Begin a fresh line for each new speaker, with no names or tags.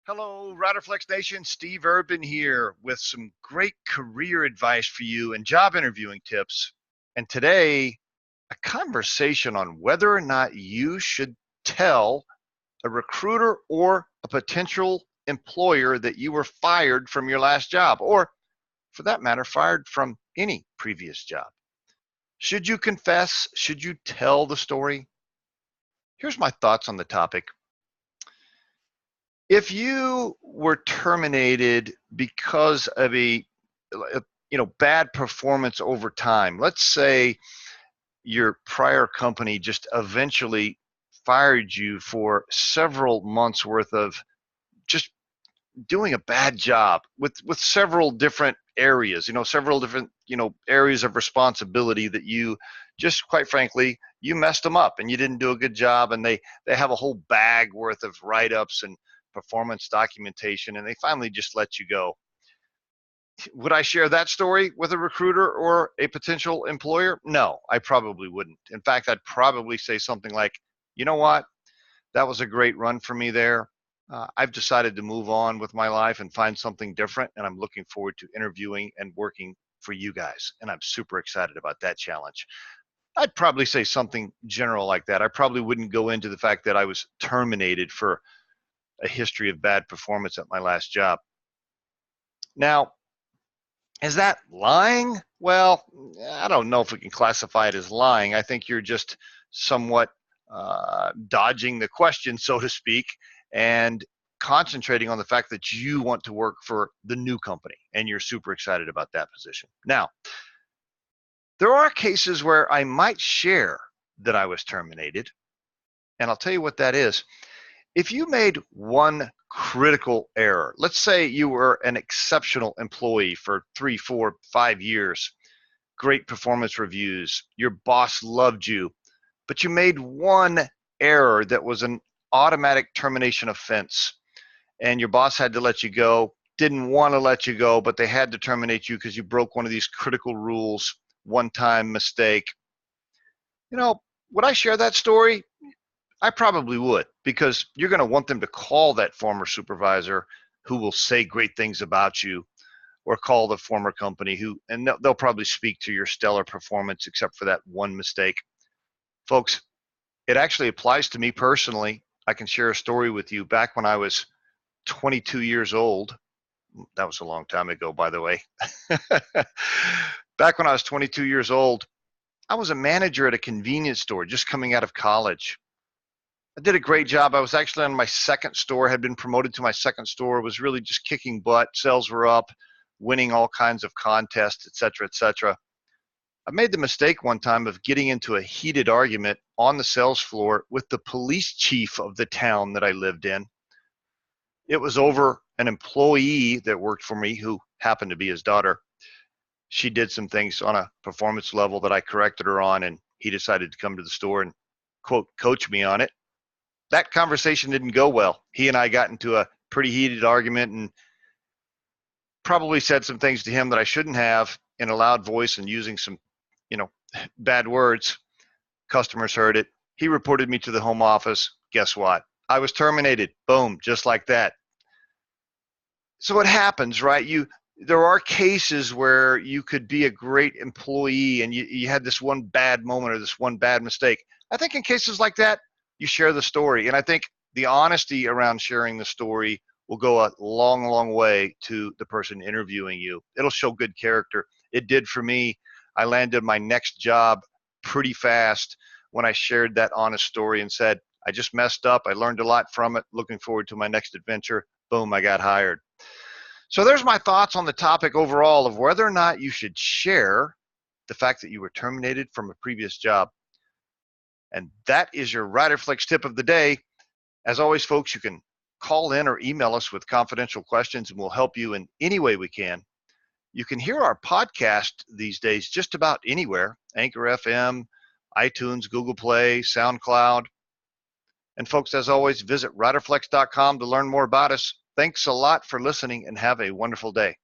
Hello, Riderflex Nation. Steve Urban here with some great career advice for you and job interviewing tips. And today, a conversation on whether or not you should tell a recruiter or a potential employer that you were fired from your last job, or for that matter, fired from any previous job. Should you confess? Should you tell the story? Here's my thoughts on the topic. If you were terminated because of a bad performance over time, let's say your prior company just eventually fired you for several months worth of just doing a bad job with several different areas, several different areas of responsibility that you just, quite frankly, you messed them up and you didn't do a good job, and they have a whole bag worth of write-ups and performance documentation, and they finally just let you go. Would I share that story with a recruiter or a potential employer? No, I probably wouldn't. In fact, I'd probably say something like, you know what, that was a great run for me there. I've decided to move on with my life and find something different, and I'm looking forward to interviewing and working for you guys, and I'm super excited about that challenge. I'd probably say something general like that. I probably wouldn't go into the fact that I was terminated for a history of bad performance at my last job. Now, is that lying? Well, I don't know if we can classify it as lying. I think you're just somewhat dodging the question, so to speak, and concentrating on the fact that you want to work for the new company and you're super excited about that position. Now, there are cases where I might share that I was terminated, and I'll tell you what that is. If you made one critical error, let's say you were an exceptional employee for 3, 4, 5 years, great performance reviews, your boss loved you, but you made one error that was an automatic termination offense, and your boss had to let you go, didn't want to let you go, but they had to terminate you because you broke one of these critical rules, one-time mistake. Would I share that story? I probably would, because you're going to want them to call that former supervisor who will say great things about you, or call the former company and they'll probably speak to your stellar performance except for that one mistake. Folks, it actually applies to me personally. I can share a story with you. Back when I was 22 years old, that was a long time ago, by the way. Back when I was 22 years old, I was a manager at a convenience store just coming out of college. I did a great job. I was actually on my second store, had been promoted to my second store, was really just kicking butt. Sales were up, winning all kinds of contests, et cetera, et cetera. I made the mistake one time of getting into a heated argument on the sales floor with the police chief of the town that I lived in. It was over an employee that worked for me who happened to be his daughter. She did some things on a performance level that I corrected her on, and he decided to come to the store and, quote, coach me on it. That conversation didn't go well. He and I got into a pretty heated argument and probably said some things to him that I shouldn't have in a loud voice and using some, bad words. Customers heard it. He reported me to the home office. Guess what? I was terminated. Boom, just like that. So what happens, right? There are cases where you could be a great employee and you had this one bad moment or this one bad mistake. I think in cases like that, you share the story. And I think the honesty around sharing the story will go a long, long way to the person interviewing you. It'll show good character. It did for me. I landed my next job pretty fast when I shared that honest story and said, I just messed up. I learned a lot from it. Looking forward to my next adventure. Boom, I got hired. So there's my thoughts on the topic overall of whether or not you should share the fact that you were terminated from a previous job. And that is your Riderflex tip of the day. As always, folks, you can call in or email us with confidential questions, and we'll help you in any way we can. You can hear our podcast these days just about anywhere: Anchor FM, iTunes, Google Play, SoundCloud. And folks, as always, visit riderflex.com to learn more about us. Thanks a lot for listening, and have a wonderful day.